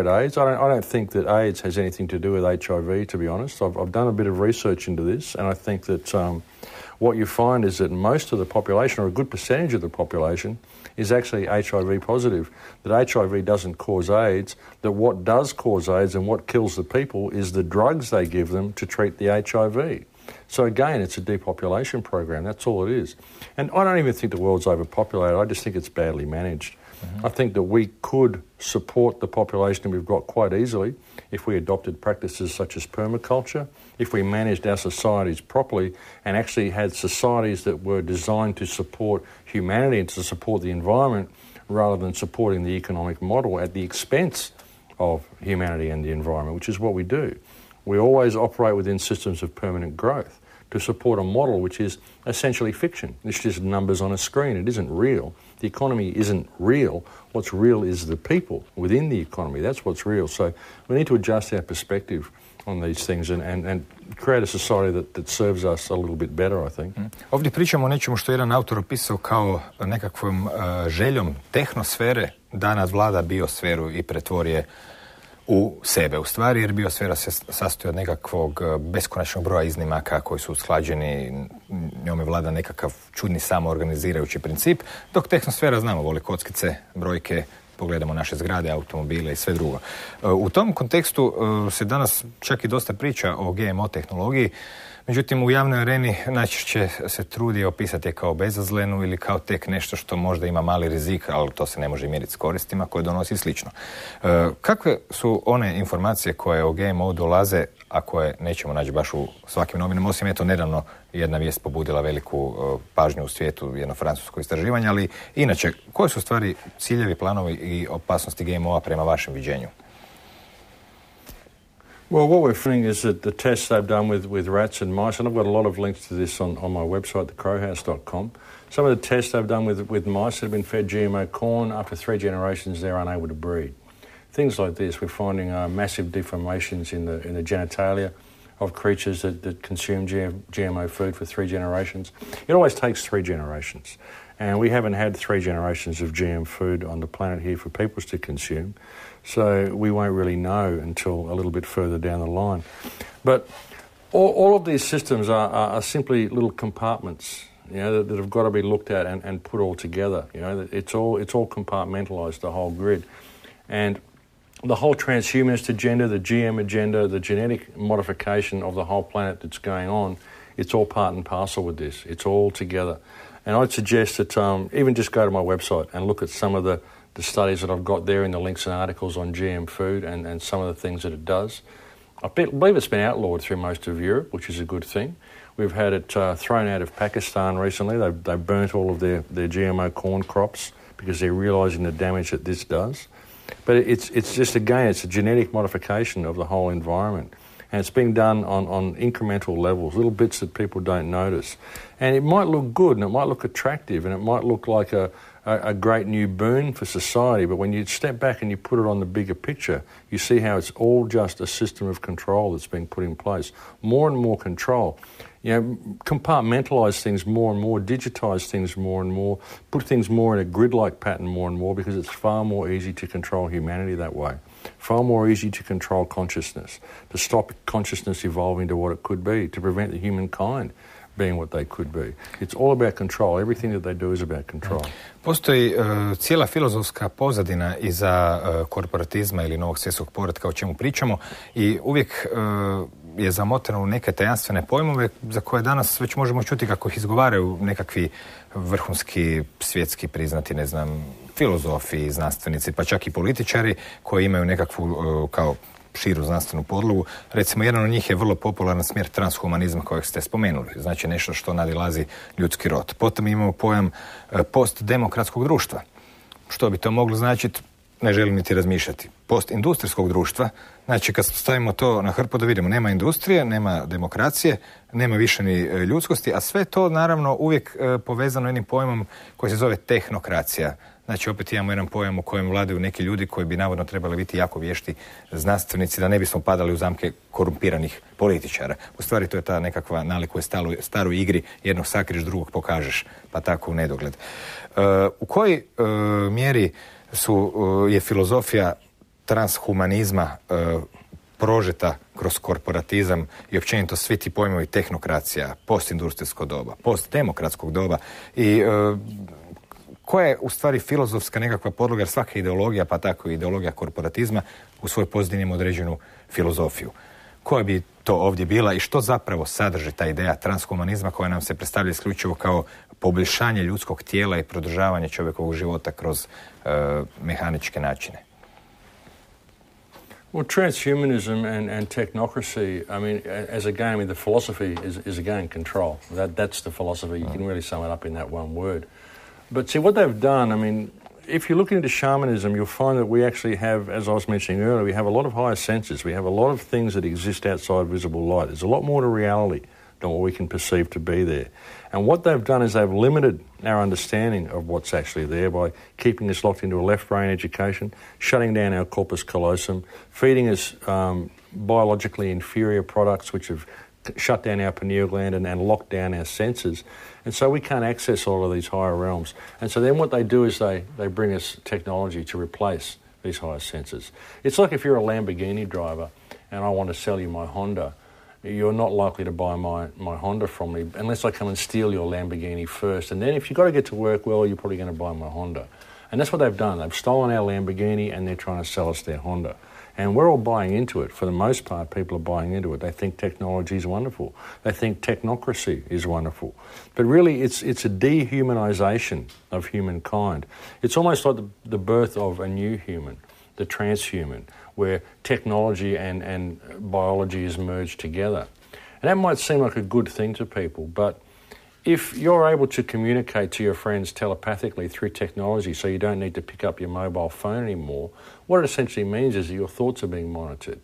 AIDS. I don't think that AIDS has anything to do with HIV, to be honest. I've done a bit of research into this, and I think that what you find is that most of the population, or a good percentage of the population, is actually HIV positive, that HIV doesn't cause AIDS, that what does cause AIDS and what kills the people is the drugs they give them to treat the HIV. So again, it's a depopulation program, that's all it is. And I don't even think the world's overpopulated, I just think it's badly managed. Mm-hmm. I think that we could support the population we've got quite easily if we adopted practices such as permaculture, if we managed our societies properly and actually had societies that were designed to support humanity and to support the environment rather than supporting the economic model at the expense of humanity and the environment, which is what we do. We always operate within systems of permanent growth to support a model which is essentially fiction. It's just numbers on a screen. It isn't real. The economy isn't real. What's real is the people within the economy. That's what's real. So we need to adjust our perspective on these things and create a society that serves us a little bit better, I think. Ovdje pričamo o nečemu što je jedan autor opisao kao nekakvom željom tehnosfere da nadvlada biosferu i pretvori je u sebe, u stvari, jer biosfera se sastoji od nekakvog beskonačnog broja iznimaka koji su usklađeni, njome vlada nekakav čudni samoorganizirajući princip, dok tehnosfera, znamo, voli kockice, brojke, pogledamo naše zgrade, automobile i sve drugo. U tom kontekstu se danas čak i dosta priča o GMO tehnologiji, međutim u javnoj areni najčešće se trudi opisati je kao bezazlenu ili kao tek nešto što možda ima mali rizik, ali to se ne može mjeriti s koristima koje donosi slično. Kakve su one informacije koje o GMO dolaze, a koje nećemo naći baš u svakim novinama, osim eto nedavno jedna vijest pobudila veliku pažnju u svijetu, jedno francusko istraživanje, ali inače, koje su stvari ciljevi, planovi i opasnosti GMO-a prema vašem viđenju? Well, what we're finding is that the tests they've done with rats and mice, and I've got a lot of links to this on my website, thecrowhouse.com. Some of the tests they've done with mice that have been fed GMO corn, after 3 generations they're unable to breed. Things like this, we're finding massive deformations in the genitalia of creatures that consume GMO food for 3 generations. It always takes 3 generations. And we haven't had 3 generations of GM food on the planet here for people to consume. So we won't really know until a little bit further down the line. But all of these systems are simply little compartments, you know, that have got to be looked at and put all together. You know, it's all compartmentalised, the whole grid. And the whole transhumanist agenda, the GM agenda, the genetic modification of the whole planet that's going on, it's all part and parcel with this. It's all together. And I'd suggest that even just go to my website and look at some of the studies that I've got there in the links and articles on GM food and some of the things that it does. I believe it's been outlawed through most of Europe, which is a good thing. We've had it thrown out of Pakistan recently. They've burnt all of their GMO corn crops because they're realising the damage that this does. But it's just, again, it's a genetic modification of the whole environment. And it's being done on incremental levels, little bits that people don't notice. And it might look good and it might look attractive and it might look like a great new boon for society, but when you step back and you put it on the bigger picture, you see how it's all just a system of control that's being put in place. More and more control. You know, compartmentalise things more and more, digitise things more and more, put things more in a grid-like pattern more and more, because it's far more easy to control humanity that way. Far more easy to control consciousness, to stop consciousness evolving to what it could be, to prevent the humankind being what they could be. It's all about control. Everything that they do is about control. Postoji cijela filozofska pozadina iza korporatizma ili novog svjetskog poretka o čemu pričamo i uvijek je zamotano u neke tajanstvene pojmove za koje danas već možemo čuti kako ih izgovaraju nekakvi vrhunski svjetski priznati, ne znam, filozofi, znanstvenici, pa čak i političari koji imaju nekakvu kao širu znanstvenu podlogu. Recimo, jedan od njih je vrlo popularan smjer transhumanizma kojeg ste spomenuli, znači nešto što nadilazi ljudski rod. Potom imamo pojam postdemokratskog društva. Što bi to moglo značiti? Ne želim niti razmišljati. Postindustrijskog društva, znači kad stavimo to na hrpu da vidimo, nema industrije, nema demokracije, nema više ni ljudskosti, a sve to naravno uvijek povezano jednim pojmom koji se zove tehnokracija. Znači opet imamo jedan pojam u kojem vladaju neki ljudi koji bi navodno trebali biti jako vješti znanstvenici da ne bismo padali u zamke korumpiranih političara. U stvari to je ta nekakva nalik u staroj igri, jednog sakriš, drugog pokažeš, pa tako u nedogled. U kojoj mjeri je filozofija transhumanizma prožeta kroz korporatizam i općenito svi ti pojmovi tehnokracija, postindustrijsko doba, postdemokratskog doba i koja je u stvari filozofska nekakva podloga, jer svaka ideologija, pa tako i ideologija korporatizma u svoj pozadini ima određenu filozofiju. Koja bi to ovdje bila i što zapravo sadrži ta ideja transhumanizma koja nam se predstavlja isključivo kao poboljšanje ljudskog tijela i produžavanje čovjekovog života kroz mehaničke načine? Well, transhumanism and technocracy, I mean, as again, I mean, the philosophy is again control. That's the philosophy. You can really sum it up in that one word. But see, what they've done, I mean, if you look into shamanism, you'll find that we actually have, as I was mentioning earlier, we have a lot of higher senses. We have a lot of things that exist outside visible light. There's a lot more to reality than what we can perceive to be there. And what they've done is they've limited our understanding of what's actually there by keeping us locked into a left brain education, shutting down our corpus callosum, feeding us biologically inferior products which have shut down our pineal gland and locked down our senses. And so we can't access all of these higher realms. And so then what they do is they bring us technology to replace these higher senses. It's like if you're a Lamborghini driver and I want to sell you my Honda, you're not likely to buy my Honda from me unless I come and steal your Lamborghini first. And then if you've got to get to work, well, you're probably going to buy my Honda. And that's what they've done. They've stolen our Lamborghini and they're trying to sell us their Honda. And we're all buying into it. For the most part, people are buying into it. They think technology is wonderful. They think technocracy is wonderful. But really, it's a dehumanization of humankind. It's almost like the birth of a new human, the transhuman, where technology and biology is merged together. And that might seem like a good thing to people, but if you're able to communicate to your friends telepathically through technology so you don't need to pick up your mobile phone anymore, what it essentially means is that your thoughts are being monitored.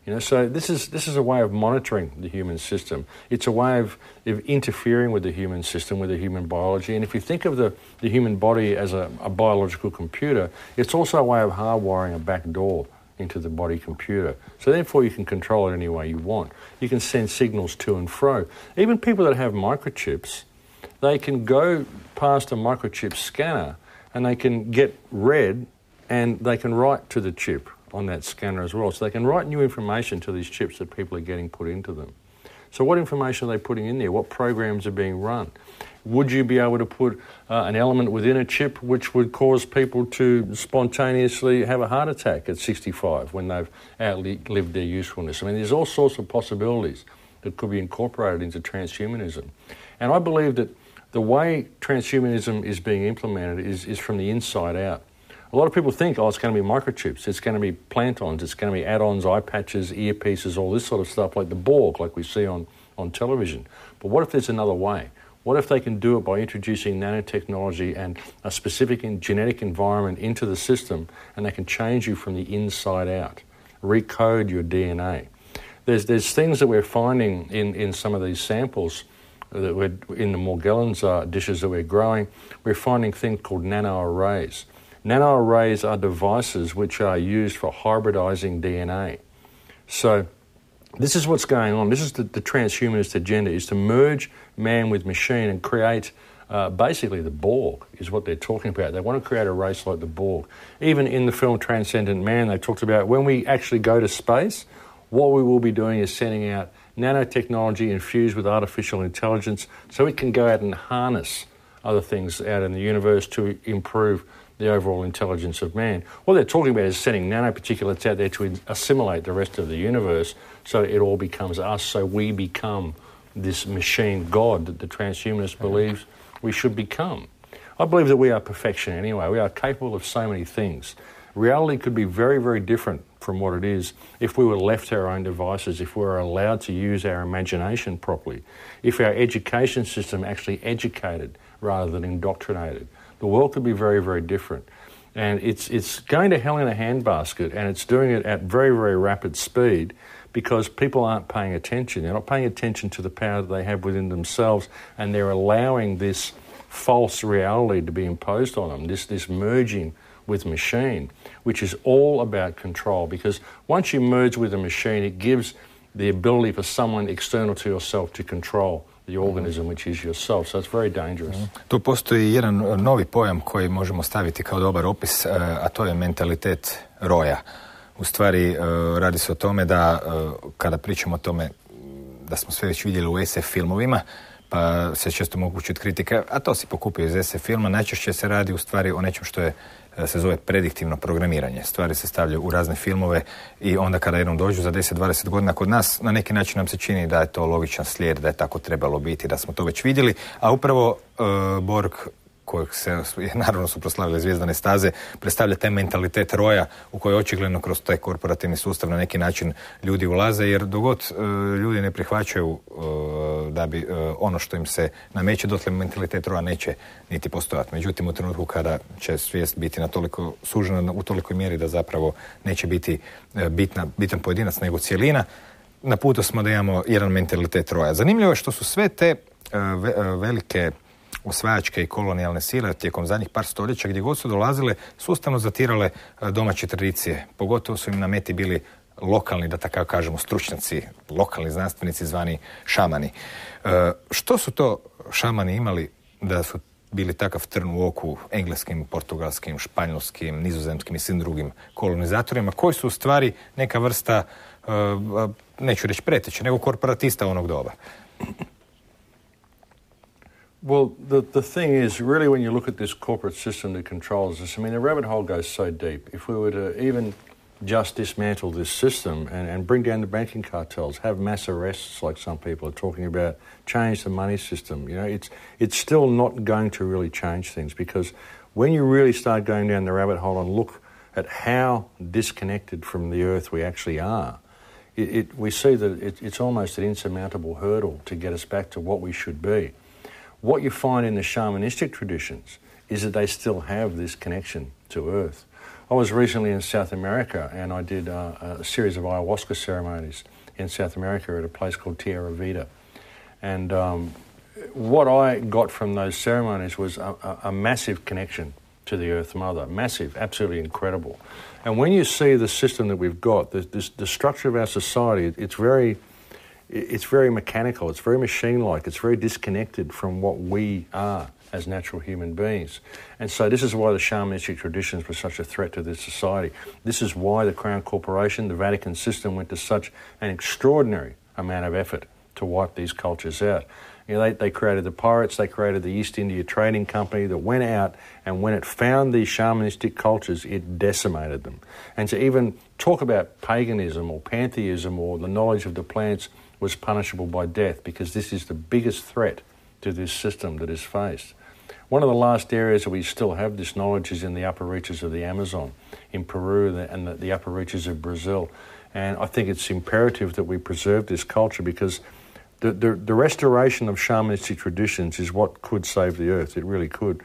You know, so this is a way of monitoring the human system. It's a way of interfering with the human system, with the human biology. And if you think of the human body as a biological computer, it's also a way of hardwiring a back door into the body computer. So therefore you can control it any way you want. You can send signals to and fro. Even people that have microchips, they can go past a microchip scanner and they can get read and they can write to the chip on that scanner as well. So they can write new information to these chips that people are getting put into them. So what information are they putting in there? What programs are being run? Would you be able to put an element within a chip which would cause people to spontaneously have a heart attack at 65 when they've outlived their usefulness? I mean, there's all sorts of possibilities that could be incorporated into transhumanism. And I believe that the way transhumanism is being implemented is from the inside out. A lot of people think, it's going to be microchips, it's going to be plantons, it's going to be add-ons, eye patches, earpieces, all this sort of stuff like the Borg, like we see on television. But what if there's another way? What if they can do it by introducing nanotechnology and a specific genetic environment into the system, and they can change you from the inside out, recode your DNA? There's things that we're finding in some of these samples that we're in the Morgellons dishes that we're growing. We're finding things called Nano Arrays. Nano Arrays are devices which are used for hybridizing DNA. So this is what's going on. This is the transhumanist agenda, is to merge man with machine and create basically the Borg is what they're talking about. They want to create a race like the Borg. Even in the film Transcendent Man, they talked about when we actually go to space, what we will be doing is sending out nanotechnology infused with artificial intelligence so it can go out and harness other things out in the universe to improve the overall intelligence of man. What they're talking about is sending nanoparticulates out there to assimilate the rest of the universe so it all becomes us, so we become this machine god that the transhumanist believes we should become. I believe that we are perfection anyway. We are capable of so many things. Reality could be very, very different from what it is if we were left to our own devices, if we were allowed to use our imagination properly, if our education system actually educated rather than indoctrinated. The world could be very, very different. And it's going to hell in a handbasket, and it's doing it at very, very rapid speed because people aren't paying attention. They're not paying attention to the power that they have within themselves, and they're allowing this false reality to be imposed on them, this merging with machine, which is all about control. Because once you merge with a machine, it gives the ability for someone external to yourself to control the organism which is yourself. So it's very dangerous. Tu postoji jedan novi pojam koji možemo staviti kao dobar opis, a to je mentalitet roja. U stvari radi se o tome da kada pričamo o tome da smo sve već vidjeli u SF filmovima, pa se često mogu čuti kritike, a to si pokupio iz SF filma, najčešće se radi u stvari o nečem što se zove prediktivno programiranje. Stvari se stavljaju u razne filmove i onda kada jednom dođu za 10-20 godina kod nas, na neki način nam se čini da je to logičan slijed, da je tako trebalo biti, da smo to već vidjeli, a upravo Borg, kojeg se naravno suprotstavile Zvijezdane staze, predstavlja taj mentalitet roja u koji očigledno kroz taj korporativni sustav na neki način ljudi ulaze, jer dogod ljudi ne prihvaćaju da bi ono što im se nameće, dotle mentalitet roja neće niti postojati. Međutim, u trenutku kada će svijest biti na toliko sužena u tolikoj mjeri da zapravo neće biti bitan pojedinac nego cjelina, na putu smo da imamo jedan mentalitet roja. Zanimljivo je što su sve te velike osvajačke i kolonijalne sile tijekom zadnjih par stoljeća, gdje god su dolazile, sustavno zatirale domaće tradicije. Pogotovo su im na meti bili lokalni, da tako kažemo, stručnjaci, lokalni znanstvenici zvani šamani. Što su to šamani imali da su bili takav trn u oku engleskim, portugalskim, španjolskim, nizozemskim i svim drugim kolonizatorima, koji su u stvari neka vrsta, neću reći preteče, nego korporatista onog doba? Well, the thing is, really, when you look at this corporate system that controls us, I mean, the rabbit hole goes so deep. If we were to even just dismantle this system and bring down the banking cartels, have mass arrests like some people are talking about, change the money system, you know, it's still not going to really change things, because when you really start going down the rabbit hole and look at how disconnected from the earth we actually are, we see that it's almost an insurmountable hurdle to get us back to what we should be. What you find in the shamanistic traditions is that they still have this connection to earth. I was recently in South America, and I did a series of Ayahuasca ceremonies in South America at a place called Tierra Vida. And what I got from those ceremonies was a massive connection to the Earth Mother. Massive, absolutely incredible. And when you see the system that we've got, the structure of our society, it's very mechanical, it's very machine-like, it's very disconnected from what we are as natural human beings. And so this is why the shamanistic traditions were such a threat to this society. This is why the Crown Corporation, the Vatican system, went to such an extraordinary amount of effort to wipe these cultures out. You know, they created the pirates, they created the East India Trading Company that went out, and when it found these shamanistic cultures, it decimated them. And to even talk about paganism or pantheism or the knowledge of the plants was punishable by death, because this is the biggest threat to this system that is faced. One of the last areas that we still have this knowledge is in the upper reaches of the Amazon, in Peru and the upper reaches of Brazil. And I think it's imperative that we preserve this culture, because the restoration of shamanistic traditions is what could save the earth. It really could.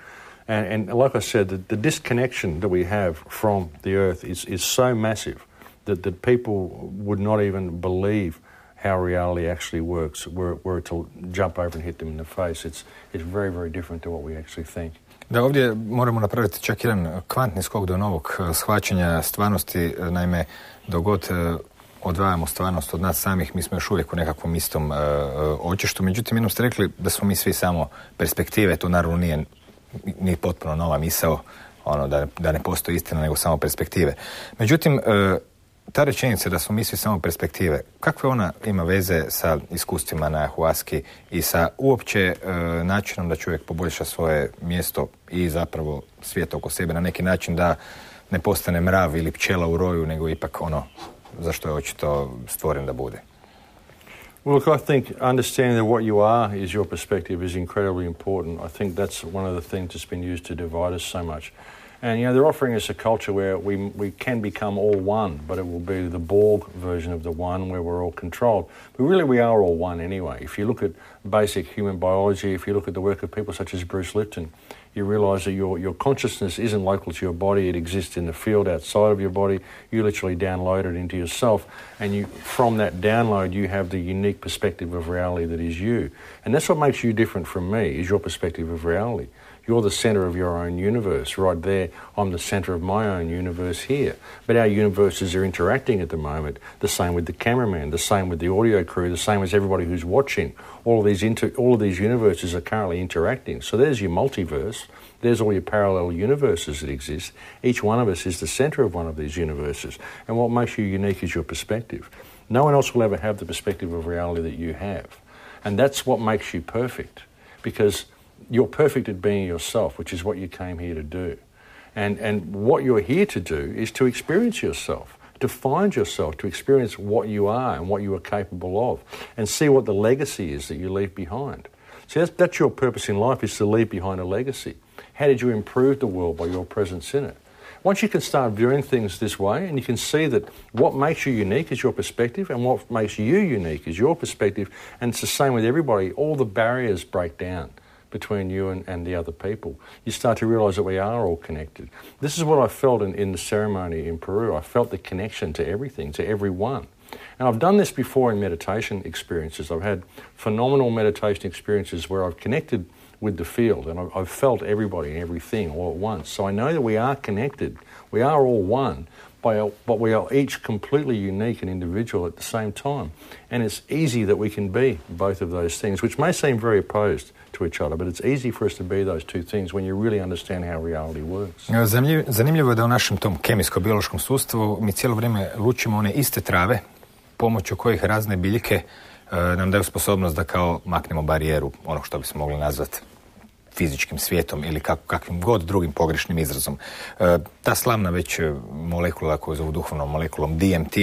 And like I said, the disconnection that we have from the earth is so massive that people would not even believe how reality actually works, were it to jump over and hit them in the face. It's very, very different to what we actually think. Da, ovdje moramo napraviti čak jedan kvantni skok do novog shvaćanja stvarnosti. Naime, dogod odvajamo stvarnost od nas samih, mi smo još uvijek u nekakvom istom očištu. Međutim, jednom ste rekli da smo mi svi samo perspektive. To naravno nije ni potpuno nova misao, da ne postoji istina, nego samo perspektive. Međutim, ta rečenica da smo mi svi samo perspektive, kakve ona ima veze sa iskustvima na Ayahuasci i sa uopće načinom da čovjek poboljša svoje mjesto i zapravo svijet oko sebe na neki način, da ne postane mrav ili pčela u roju, nego ipak ono za što je očito stvoren da bude? Well, look, I think understanding that what you are is your perspective is incredibly important. I think that's one of the things that's been used to divide us so much. And, they're offering us a culture where we can become all one, but it will be the Borg version of the one where we're all controlled. But really we are all one anyway. If you look at basic human biology, if you look at the work of people such as Bruce Lipton, you realise that your consciousness isn't local to your body, it exists in the field outside of your body. You literally download it into yourself, and from that download you have the unique perspective of reality that is you. And that's what makes you different from me, is your perspective of reality. You're the centre of your own universe. Right there, I'm the centre of my own universe here. But our universes are interacting at the moment. The same with the cameraman, the same with the audio crew, the same as everybody who's watching. All of these universes are currently interacting. So there's your multiverse. There's all your parallel universes that exist. Each one of us is the centre of one of these universes. And what makes you unique is your perspective. No one else will ever have the perspective of reality that you have. And that's what makes you perfect. Because you're perfect at being yourself, which is what you came here to do. And what you're here to do is to experience yourself, to find yourself, to experience what you are and what you are capable of, and see what the legacy is that you leave behind. So that's your purpose in life, is to leave behind a legacy. How did you improve the world by your presence in it? Once you can start viewing things this way, and you can see that what makes you unique is your perspective, and what makes you unique is your perspective, and it's the same with everybody, all the barriers break down between you and the other people. You start to realise that we are all connected. This is what I felt in the ceremony in Peru. I felt the connection to everything, to everyone. And I've done this before in meditation experiences. I've had phenomenal meditation experiences where I've connected with the field, and I've felt everybody and everything all at once. So I know that we are connected. We are all one, but we are each completely unique and individual at the same time. And it's easy that we can be both of those things, which may seem very opposed to each other, but it's easy for us to be those two things when you really understand how reality works. Zanimljivo je da u našem tom kemijsko-biološkom sustavu mi cijelo vrijeme lučimo one iste trave, pomoću kojih razne biljke nam daju sposobnost da kao maknemo barijeru, ono što bismo mogli nazvati fizičkim svijetom ili kakvim god drugim pogrešnim izrazom. Ta slavna već molekula koju zovu duhovnom molekulom DMT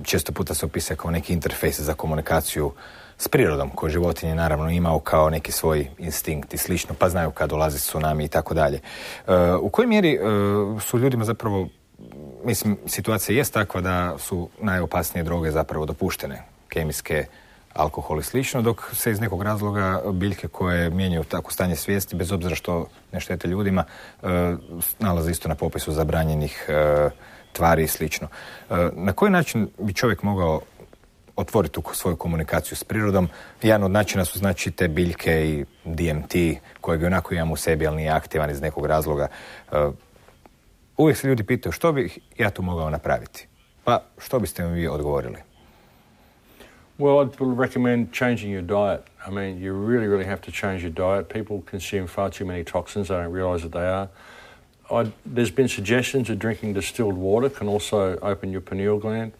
često puta se opisuje kao neki interfejs za komunikaciju s prirodom, koju životinje naravno imao kao neki svoj instinkt i slično, pa znaju kad dolazi tsunami i tako dalje. U kojoj mjeri su ljudima zapravo, mislim, situacija jest takva da su najopasnije droge zapravo dopuštene, kemijske, alkohol i slično, dok se iz nekog razloga biljke koje mijenjaju tako stanje svijesti, bez obzira što ne štete ljudima, nalaze isto na popisu zabranjenih tvari i slično. Na koji način bi čovjek mogao otvoriti tu svoju komunikaciju s prirodom? Jedan od načina su znači te biljke i DMT, kojeg onako imam u sebi, ali nije aktivan iz nekog razloga. Uvijek se ljudi pitaju što bih ja tu mogao napraviti. Pa što biste mi vi odgovorili? Well, I'd recommend changing your diet. I mean, you really have to change your diet. People consume far too many toxins. They don't realise that they are. There's been suggestions that drinking distilled water can also open your pineal gland.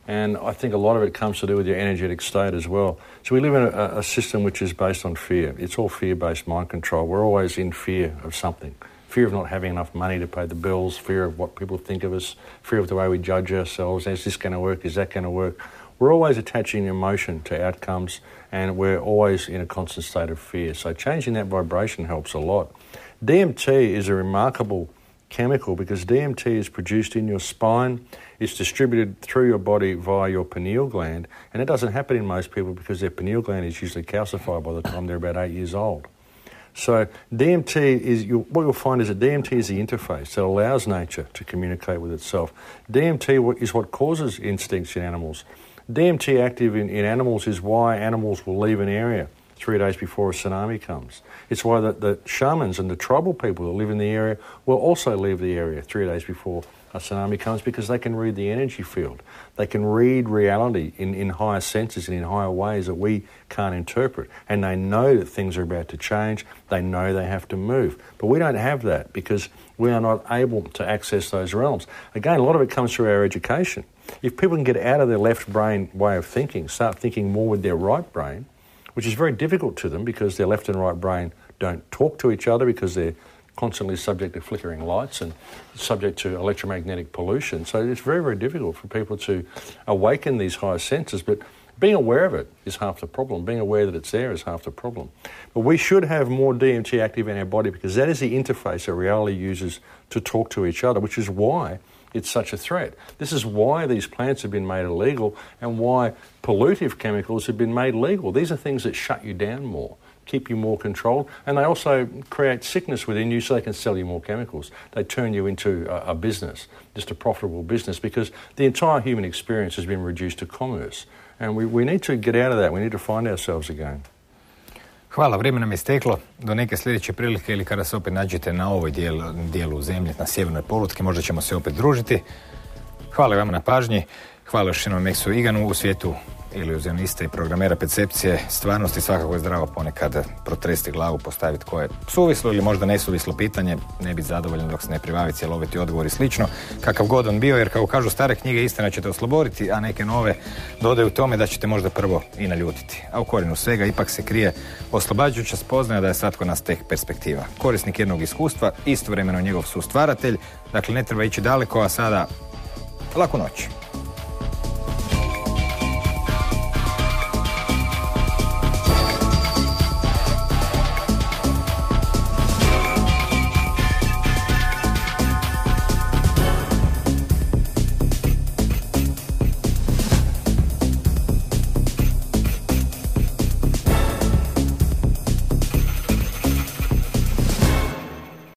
And I think a lot of it comes to do with your energetic state as well. So we live in a system which is based on fear. It's all fear-based mind control. We're always in fear of something. Fear of not having enough money to pay the bills, fear of what people think of us, fear of the way we judge ourselves. Is this going to work? Is that going to work? We're always attaching emotion to outcomes, and we're always in a constant state of fear. So changing that vibration helps a lot. DMT is a remarkable chemical because DMT is produced in your spine. It's distributed through your body via your pineal gland, and it doesn't happen in most people because their pineal gland is usually calcified by the time they're about 8 years old. So DMT is, what you'll find is that DMT is the interface that allows nature to communicate with itself. DMT is what causes instincts in animals. DMT active in animals is why animals will leave an area 3 days before a tsunami comes. It's why the shamans and the tribal people that live in the area will also leave the area 3 days before a tsunami comes because they can read the energy field. They can read reality in higher senses and in higher ways that we can't interpret. And they know that things are about to change. They know they have to move. But we don't have that because we are not able to access those realms. Again, a lot of it comes through our education. If people can get out of their left brain way of thinking, start thinking more with their right brain, which is very difficult to them because their left and right brain don't talk to each other because they're constantly subject to flickering lights and subject to electromagnetic pollution. So it's very difficult for people to awaken these higher senses. But Being aware of it is half the problem. Being aware that it's there is half the problem. But we should have more DMT active in our body because that is the interface that reality uses to talk to each other, which is why it's such a threat. This is why these plants have been made illegal and why pollutive chemicals have been made legal. These are things that shut you down more, keep you more controlled, and they also create sickness within you so they can sell you more chemicals. They turn you into a business, just a profitable business, because the entire human experience has been reduced to commerce. And we need to get out of that. We need to find ourselves again. Hvala, vrijeme nam je steklo. Do neke sljedeće prilike ili kada se opet nađete na ovoj dijelu zemlje, na sjevernoj polutki, možda ćemo se opet družiti. Hvala vam na pažnji. Hvala još jednom Maxu Iganu. U svijetu iluzionista i programera percepcije stvarnosti svakako je zdravo ponekad protresti glavu, postaviti koje suvislo ili možda nesuvislo pitanje, ne biti zadovoljan dok se ne pribavi cjeloviti odgovor i slično, kakav god on bio, jer kako kažu stare knjige, istina ćete osloboditi, a neke nove dodaju tome da ćete možda prvo i naljutiti. A u korijenu svega ipak se krije oslobađajuća spoznaja da je svatko nas tek perspektiva. Korisnik jednog iskustva, istovremeno njegov sustvaratelj, dakle ne treba ići daleko, a sada laku noć.